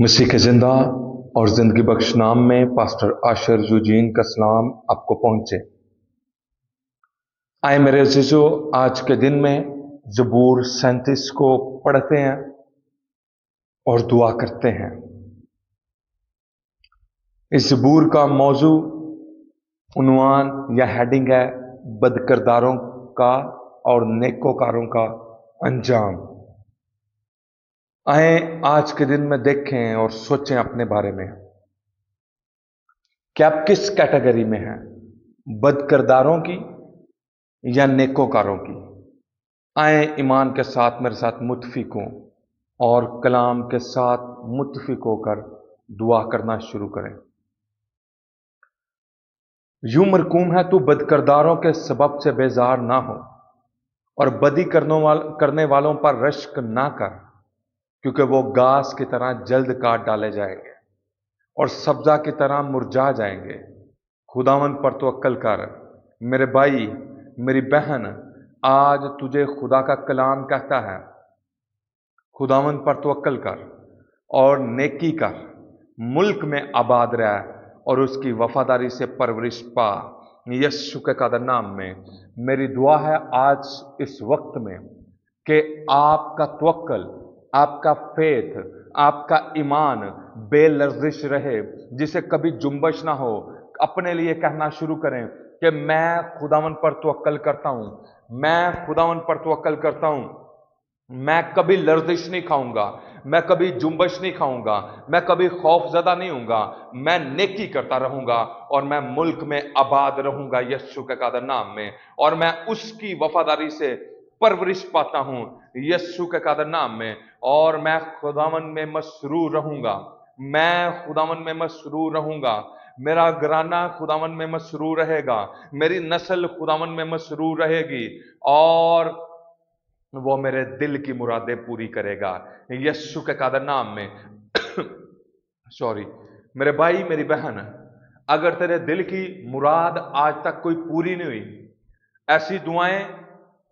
मसीह के जिंदा और जिंदगी बख्श नाम में पास्टर आशर यूजीन का सलाम आपको पहुंचे। आए मेरे अजीजों, आज के दिन में ज़बूर 37 को पढ़ते हैं और दुआ करते हैं। इस ज़बूर का मौजू, उन्वान या हेडिंग है बदकिरदारों का और नेकोकारों का अंजाम। आए आज के दिन में देखें और सोचें अपने बारे में कि आप किस कैटेगरी में हैं, बदकिरदारों की या नेकोकारों की। आए ईमान के साथ मेरे साथ मुत्फिक हों और कलाम के साथ मुत्फिक होकर दुआ करना शुरू करें। यूं मरकूम है, तू बदकिरदारों के सबब से बेजार ना हो और बदी करने वालों पर रश्क ना कर, क्योंकि वो घास की तरह जल्द काट डाले जाएंगे और सब्जा की तरह मुरझा जाएंगे। खुदावंद पर तवक्कल कर मेरे भाई, मेरी बहन। आज तुझे खुदा का कलाम कहता है, खुदावंद पर तवक्कल कर और नेकी कर, मुल्क में आबाद रह और उसकी वफादारी से परवरिश पा। यीशु के कादर नाम में मेरी दुआ है आज इस वक्त में कि आपका तवक्कल, आपका फेथ, आपका ईमान बेलर्जिश रहे, जिसे कभी जुम्बश ना हो। अपने लिए कहना शुरू करें कि मैं खुदावन पर तवक्कल करता हूं, मैं खुदावन पर तवक्कल करता हूं। मैं कभी लर्जिश नहीं खाऊंगा, मैं कभी जुम्बश नहीं खाऊंगा, मैं कभी खौफजदा नहीं हूंगा। मैं नेकी करता रहूंगा और मैं मुल्क में आबाद रहूंगा यीशु के कादर नाम में, और मैं उसकी वफादारी से परवरिश पाता हूं यीशु के कादर नाम में। और मैं खुदावन में मसरूर रहूंगा, मैं खुदावन में मसरूर रहूंगा। मेरा घराना खुदावन में मसरूर रहेगा, मेरी नस्ल खुदावन में मसरूर रहेगी और वो मेरे दिल की मुरादें पूरी करेगा यीशु के कादर नाम में। सॉरी मेरे भाई, मेरी बहन, अगर तेरे दिल की मुराद आज तक कोई पूरी नहीं हुई, ऐसी दुआएं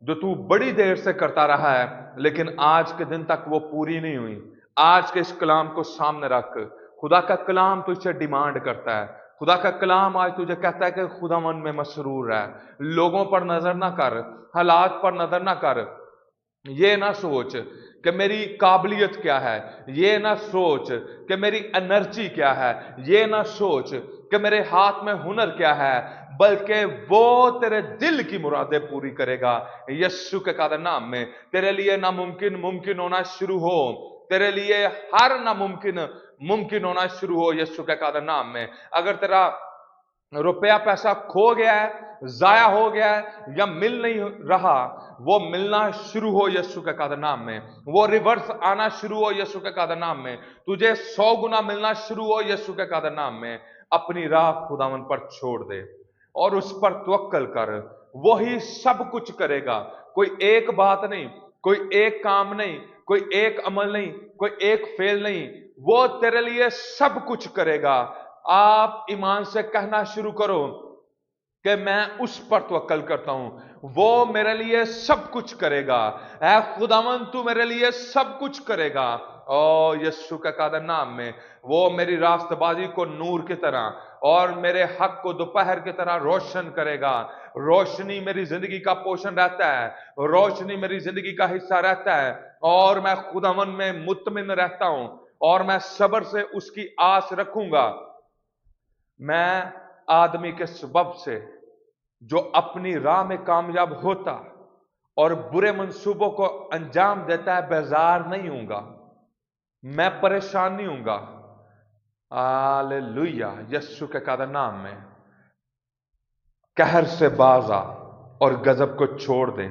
जो तू बड़ी देर से करता रहा है लेकिन आज के दिन तक वो पूरी नहीं हुई, आज के इस कलाम को सामने रख। खुदा का कलाम तुझसे डिमांड करता है, खुदा का कलाम आज तुझे कहता है कि खुदावन में मसरूर है। लोगों पर नजर ना कर, हालात पर नजर ना कर। ये ना सोच कि मेरी काबिलियत क्या है, ये ना सोच कि मेरी एनर्जी क्या है, ये ना सोच कि मेरे हाथ में हुनर क्या है, बल्कि वो तेरे दिल की मुरादें पूरी करेगा यीशु के कादर नाम में। तेरे लिए नामुमकिन मुमकिन होना शुरू हो, तेरे लिए हर नामुमकिन मुमकिन होना शुरू हो यीशु के कादर नाम में। अगर तेरा रुपया पैसा खो गया है, जाया हो गया है या मिल नहीं रहा, वो मिलना शुरू हो यीशु के कादर नाम में। वो रिवर्स आना शुरू हो यीशु के कादर नाम में। तुझे 100 गुना मिलना शुरू हो यीशु के कादर नाम में। अपनी राह खुदावन पर छोड़ दे और उस पर तवक्कल कर, वही सब कुछ करेगा। कोई एक बात नहीं, कोई एक काम नहीं, कोई एक अमल नहीं, कोई एक फेल नहीं, वो तेरे लिए सब कुछ करेगा। आप ईमान से कहना शुरू करो कि मैं उस पर तवक्कल करता हूं, वो मेरे लिए सब कुछ करेगा। ऐ खुदावन, तू मेरे लिए सब कुछ करेगा। ओ यीशु के कादर नाम में वो मेरी रास्तबाजी को नूर की तरह और मेरे हक को दोपहर की तरह रोशन करेगा। रोशनी मेरी जिंदगी का पोषण रहता है, रोशनी मेरी जिंदगी का हिस्सा रहता है, और मैं खुदावन में मुतमिन रहता हूं और मैं सब्र से उसकी आस रखूंगा। मैं आदमी के सबब से जो अपनी राह में कामयाब होता और बुरे मंसूबों को अंजाम देता है, बेजार नहीं हूंगा, मैं परेशान नहीं हूंगा। हालेलुया, यीशु के कादर नाम में कहर से बाज आ और गजब को छोड़ दे,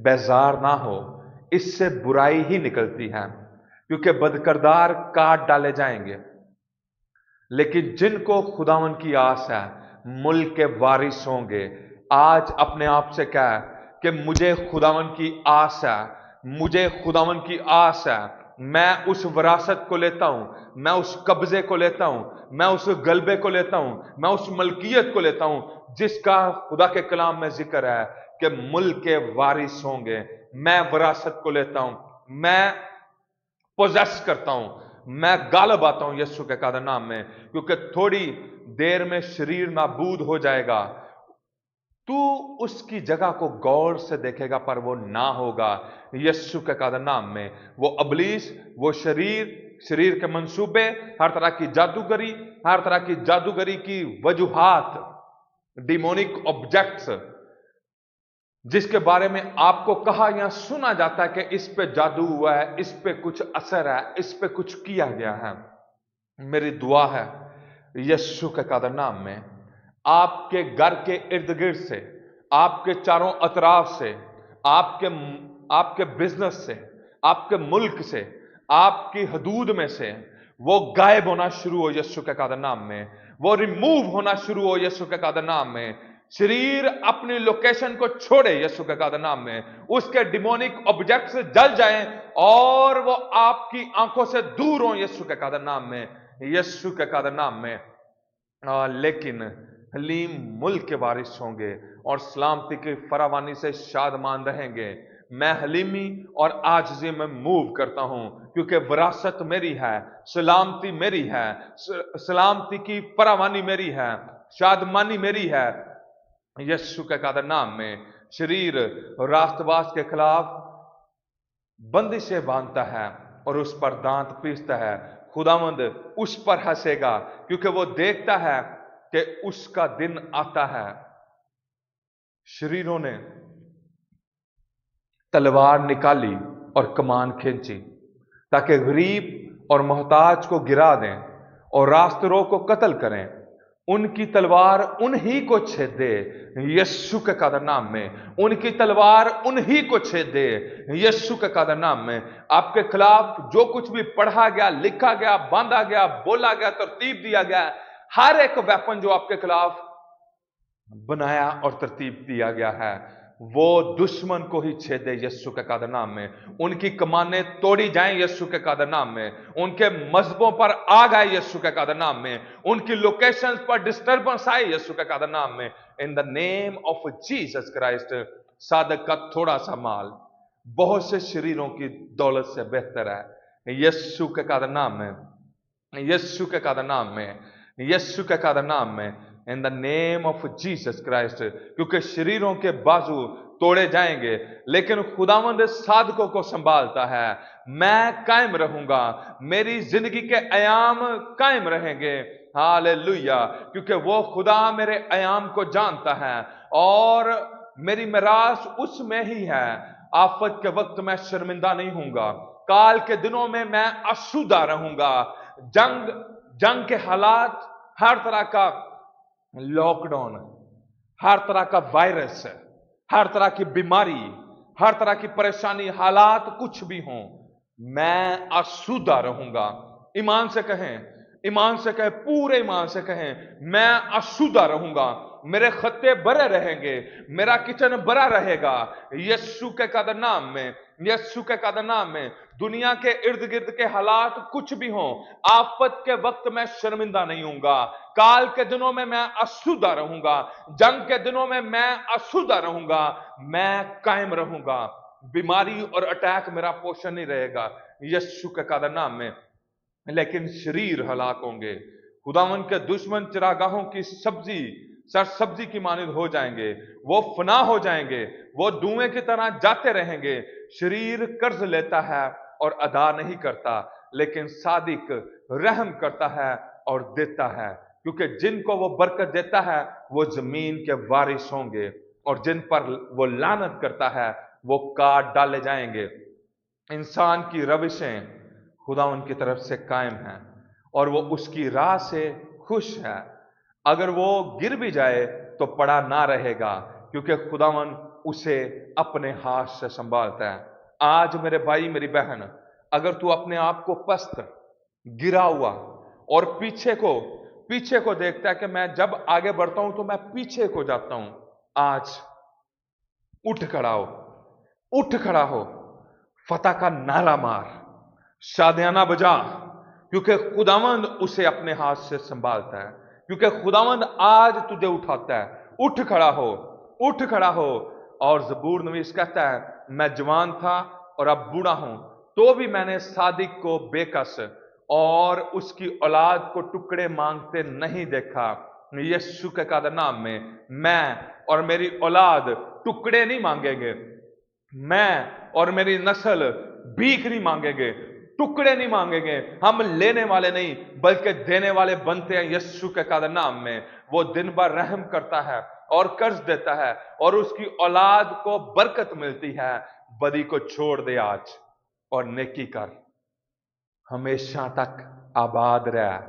बेजार ना हो। इससे बुराई ही निकलती है, क्योंकि बदकिरदार काट डाले जाएंगे, लेकिन जिनको खुदावन की आस है मुल्क के वारिस होंगे। आज अपने आप से कह कि मुझे खुदावन की आस है, मुझे खुदावन की आस है। मैं उस विरासत को लेता हूं, मैं उस कब्जे को लेता हूं, मैं उस गलबे को लेता हूं, मैं उस मलकियत को लेता हूं जिसका खुदा के कलाम में जिक्र है कि मुल्क के वारिस होंगे। मैं विरासत को लेता हूं, मैं पोजेस करता हूं, मैं गालब आता हूं यीशु के कादर नाम में, क्योंकि थोड़ी देर में शरीर नाबूद हो जाएगा। तू उसकी जगह को गौर से देखेगा पर वो ना होगा यीशु के कादर नाम में। वो अबलीस, वो शरीर के मंसूबे, हर तरह की जादूगरी, हर तरह की जादूगरी की वजूहात, डिमोनिक ऑब्जेक्ट्स जिसके बारे में आपको कहा या सुना जाता है कि इस पे जादू हुआ है, इस पे कुछ असर है, इस पे कुछ किया गया है। मेरी दुआ है यीशु के कादर नाम में, आपके घर के इर्द गिर्द से, आपके चारों अतराफ से, आपके बिजनेस से, आपके मुल्क से, आपकी हदूद में से वो गायब होना शुरू हो यीशु के कादर नाम में। वो रिमूव होना शुरू हो यीशु के कादर नाम में। शरीर अपनी लोकेशन को छोड़े यीशु के कादर नाम में। उसके डिमोनिक ऑब्जेक्ट्स जल जाएं और वो आपकी आंखों से दूर हो यीशु के कादर नाम में, यीशु के कादर नाम में। लेकिन हलीम मुल्क के वारिस होंगे और सलामती की फरावानी से शादमान रहेंगे। मैं हलीमी और आजिज़ी में मूव करता हूं, क्योंकि विरासत मेरी है, सलामती मेरी है, सलामती की फरावानी मेरी है, शादमानी मेरी है यीशु के कादर नाम में। शरीर राष्ट्रवाद के खिलाफ बंदिशें बांधता है और उस पर दांत पीसता है। खुदावंद उस पर हंसेगा, क्योंकि वो देखता है कि उसका दिन आता है। शरीरों ने तलवार निकाली और कमान खींची ताकि गरीब और मोहताज को गिरा दें और रास्तरों को कत्ल करें। उनकी तलवार उन्हीं को छेदे यीशु के कादर नाम में। उनकी तलवार उन्हीं को छेदे यीशु के कादर नाम में। आपके खिलाफ जो कुछ भी पढ़ा गया, लिखा गया, बांधा गया, बोला गया, तरतीब दिया गया, हर एक वेपन जो आपके खिलाफ बनाया और तरतीब दिया गया है, वो दुश्मन को ही छेदे यीशु के कादर नाम में। उनकी कमानें तोड़ी जाएं यीशु के कादर नाम में। उनके मजहबों पर आग आए यीशु के कादर नाम में। उनकी लोकेशंस पर डिस्टर्बेंस आए यीशु के कादर नाम में। In the name of Jesus Christ. सादक का थोड़ा सा माल बहुत से शरीरों की दौलत से बेहतर है यीशु के कादर नाम में, यीशु के कादर नाम में, यीशु के कादर नाम में। In the name of Jesus Christ. क्योंकि शरीरों के बाजू तोड़े जाएंगे, लेकिन खुदावंद साधकों को संभालता है। मैं कायम रहूंगा, मेरी जिंदगी के आयाम कायम रहेंगे। हालेलुया। क्योंकि वो खुदा मेरे आयाम को जानता है और मेरी मिरास उसमें ही है। आफत के वक्त मैं शर्मिंदा नहीं हूंगा, काल के दिनों में मैं आसूदा रहूंगा। जंग के हालात, हर तरह का लॉकडाउन, हर तरह का वायरस, हर तरह की बीमारी, हर तरह की परेशानी, हालात कुछ भी हों, मैं आसूदा रहूंगा। ईमान से कहें, ईमान से कहें, पूरे ईमान से कहें, मैं आसूदा रहूंगा। मेरे खत्ते भरे रहेंगे, मेरा किचन भरा रहेगा यीशु के कादर नाम में, यीशु के कादर नाम में। दुनिया के इर्द गिर्द के हालात कुछ भी हों, आफत के वक्त मैं शर्मिंदा नहीं हूंगा। काल के दिनों में मैं आसूदा रहूंगा, जंग के दिनों में मैं आसूदा रहूंगा, मैं कायम रहूंगा। बीमारी और अटैक मेरा पोषण नहीं रहेगा यीशु के कादर नाम में। लेकिन शरीर हलाक होंगे। खुदावन के दुश्मन चिरागाहों की सब्जी की मानिंद हो जाएंगे, वो फना हो जाएंगे, वो धुएं की तरह जाते रहेंगे। शरीर कर्ज लेता है और अदा नहीं करता, लेकिन सादिक रहम करता है और देता है। क्योंकि जिनको वो बरकत देता है वो जमीन के वारिस होंगे, और जिन पर वो लानत करता है वो काट डाले जाएंगे। इंसान की रविशें खुदावन की तरफ से कायम हैं और वो उसकी राह से खुश है। अगर वो गिर भी जाए तो पड़ा ना रहेगा, क्योंकि खुदावन उसे अपने हाथ से संभालता है। आज मेरे भाई, मेरी बहन, अगर तू अपने आप को पस्त, गिरा हुआ और पीछे को देखता है कि मैं जब आगे बढ़ता हूं तो मैं पीछे को जाता हूं, आज उठ खड़ा हो, उठ खड़ा हो, फतह का नारा मार, शादियाना बजा, क्योंकि खुदावंद उसे अपने हाथ से संभालता है। क्योंकि खुदावंद आज तुझे उठाता है। उठ खड़ा हो, उठ खड़ा हो। और ज़बूर नवीस कहता है, मैं जवान था और अब बूढ़ा हूं, तो भी मैंने सादिक को बेकस और उसकी औलाद को टुकड़े मांगते नहीं देखा। यीशु के कादर नाम में मैं और मेरी औलाद टुकड़े नहीं मांगेंगे, मैं और मेरी नस्ल भीख नहीं मांगेंगे, टुकड़े नहीं मांगेंगे। हम लेने वाले नहीं बल्कि देने वाले बनते हैं यीशु के कादर नाम में। वो दिन भर रहम करता है और कर्ज देता है और उसकी औलाद को बरकत मिलती है। बदी को छोड़ दे आज और नेकी कर, हमेशा तक आबाद रह,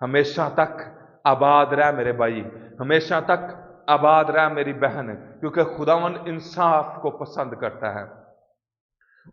हमेशा तक आबाद रह मेरे भाई, हमेशा तक आबाद रह मेरी बहन, क्योंकि खुदावंद इंसाफ को पसंद करता है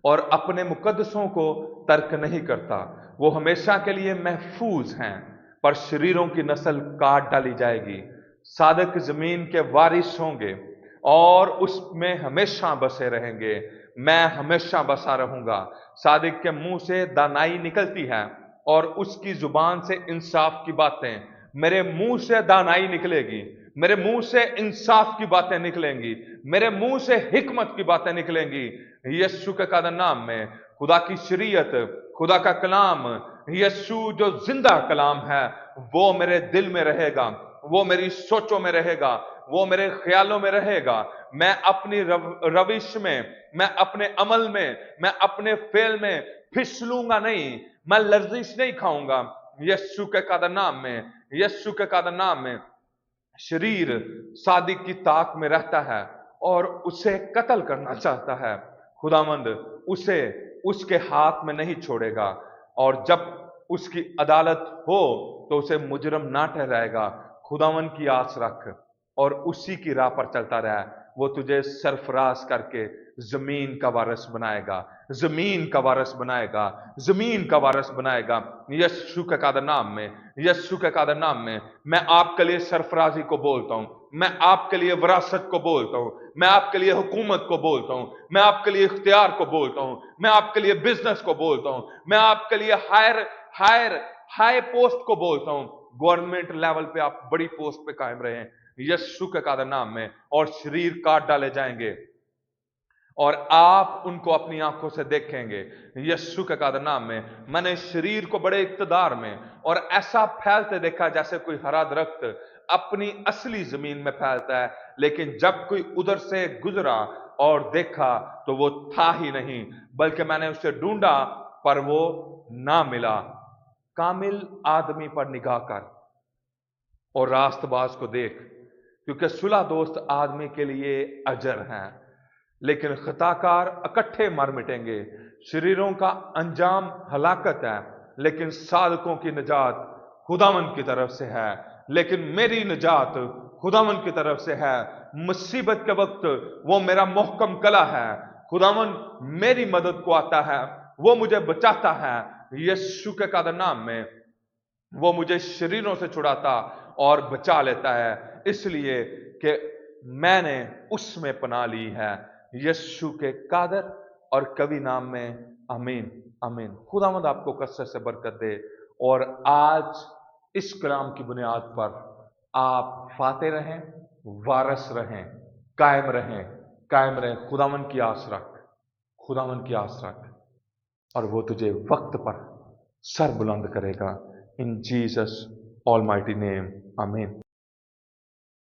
और अपने मुकद्दसों को तर्क नहीं करता। वो हमेशा के लिए महफूज हैं, पर शरीरों की नस्ल काट डाली जाएगी। सादक जमीन के वारिस होंगे और उसमें हमेशा बसे रहेंगे। मैं हमेशा बसा रहूंगा। सादिक के मुंह से दानाई निकलती है और उसकी जुबान से इंसाफ की बातें। मेरे मुंह से दानाई निकलेगी, मेरे मुंह से इंसाफ की बातें निकलेंगी, मेरे मुंह से हिकमत की बातें निकलेंगी। यीशु के कादर नाम में खुदा की शरीयत, खुदा का कलाम, यीशु जो जिंदा कलाम है, वो मेरे दिल में रहेगा, वो मेरी सोचों में रहेगा, वो मेरे ख्यालों में रहेगा। मैं अपनी रविश में, मैं अपने अमल में, मैं अपने फेल में फिसलूंगा नहीं, मैं लर्जिश नहीं खाऊंगा। यीशु के कादर नाम में, यीशु के कादर नाम में शरीर सादिक की ताक में रहता है और उसे कत्ल करना चाहता है। खुदावंद उसे उसके हाथ में नहीं छोड़ेगा और जब उसकी अदालत हो तो उसे मुजरम ना ठहराएगा। खुदावंद की आस रख और उसी की राह पर चलता रह। वो तुझे सरफराज करके जमीन का वारिस बनाएगा, जमीन का वारिस बनाएगा, जमीन का वारिस बनाएगा। यीशु के कादर नाम में, यीशु के कादर नाम में मैं आपके लिए सरफराजी को बोलता हूं, मैं आपके लिए विरासत को बोलता हूं, मैं आपके लिए हुकूमत को बोलता हूं, मैं आपके लिए इख्तियार को बोलता हूं, मैं आपके लिए बिजनेस को बोलता हूं, मैं आपके लिए हाई पोस्ट को बोलता हूं। गवर्नमेंट लेवल पे आप बड़ी पोस्ट पे कायम रहे यीशु के कादर नाम में, और शरीर काट डाले जाएंगे और आप उनको अपनी आंखों से देखेंगे यीशु के कादर नाम में। मैंने शरीर को बड़े इक्तदार में और ऐसा फैलते देखा जैसे कोई हरा दरख्त अपनी असली जमीन में फैलता है, लेकिन जब कोई उधर से गुजरा और देखा तो वो था ही नहीं, बल्कि मैंने उसे ढूंढा पर वो ना मिला। कामिल आदमी पर निगाह कर और रास्तबाज को देख, क्योंकि सुलह दोस्त आदमी के लिए अजर हैं, लेकिन खताकार इकट्ठे मर मिटेंगे। शरीरों का अंजाम हलाकत है, लेकिन साधकों की निजात खुदावंद की तरफ से है। लेकिन मेरी निजात खुदावंद की तरफ से है। मुसीबत के वक्त वो मेरा मोहकम कला है। खुदावंद मेरी मदद को आता है, वो मुझे बचाता है। यीशु के कादर नाम में वो मुझे शरीरों से छुड़ाता और बचा लेता है, इसलिए कि मैंने उसमें पनाह ली है। यीशु के कादर और कवि नाम में आमीन आमीन। खुदावंद आपको कसरत से बरकत दे और आज इस कलाम की बुनियाद पर आप फाते रहें, वारस रहें, कायम रहें, कायम रहें। खुदावंद की आस रख, खुदावंद की आस रख और वो तुझे वक्त पर सर बुलंद करेगा। इन जीसस ऑलमाइटी नेम, आमीन।